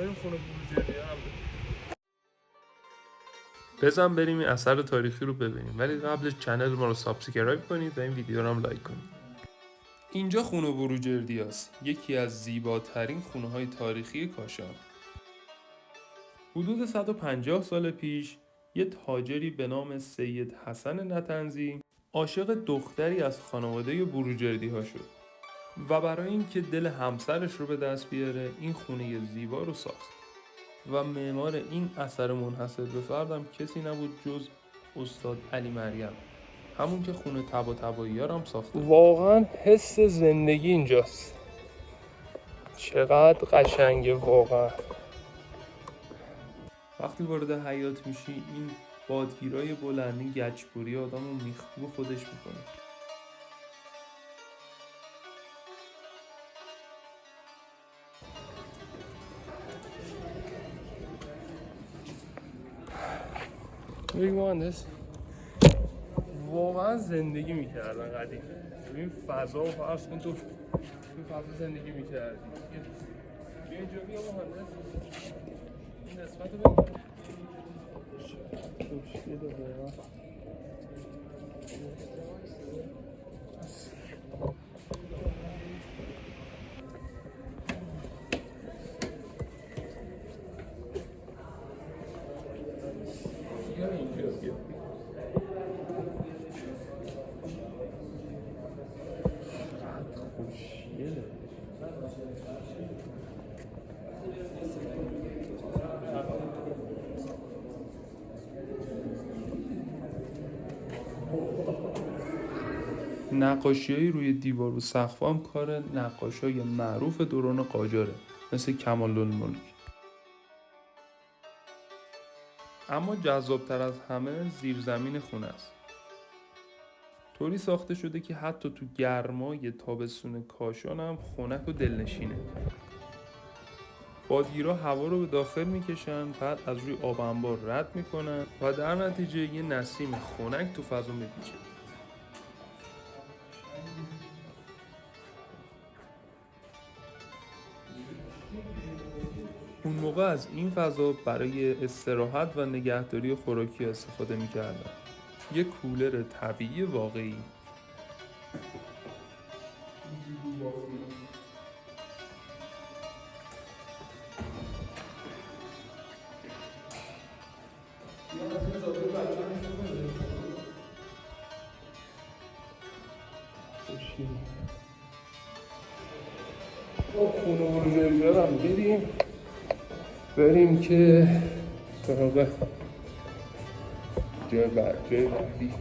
بریم خونه بروجردی هم بزن بریم این اثر تاریخی رو ببینیم، ولی قبلش چنل ما رو سابسکرایب کنید و این ویدیو رو هم لایک کنید. اینجا خونه بروجردی است، یکی از زیباترین خونه های تاریخی کاشان. حدود 150 سال پیش یه تاجری به نام سید حسن نطنزی عاشق دختری از خانواده بروجردی ها شد و برای اینکه دل همسرش رو به دست بیاره این خونه زیبا رو ساخت و معمار این اثر منحصر به فردم کسی نبود جز استاد علی مریم، همون که خونه طباطبایی ها هم ساخته. واقعا حس زندگی اینجاست، چقدر قشنگه واقعا. وقتی وارد حیاط میشی این بادگیرای بلندی گچبوری آدم رو میخکوب خودش میکنه. بگی مهندس واقعا زندگی میکردن قدیم، این فضا و فرض کن تو این فضا زندگی میکردی. بیا اینجا بیا مهندس این نسبت رو بگی خوشگله واقعا. نقاشی‌های روی دیوار و سقف هم کار نقاشای معروف دوران قاجاره مثل کمال‌الملک. اما جذابتر از همه زیرزمین خونه است. طوری ساخته شده که حتی تو گرمای تابستون کاشان هم خنک و دلنشینه. بادگیرا هوا رو به داخل میکشن، بعد از روی آب انبار رد میکنن و در نتیجه یه نسیم خنک تو فضا میپیچه. اون موقع از این فضا برای استراحت و نگهداری خوراکی استفاده میکردن. یه کولر طبیعی واقعی. خونه بروجردی هم بریم که سراغ جای بعدی.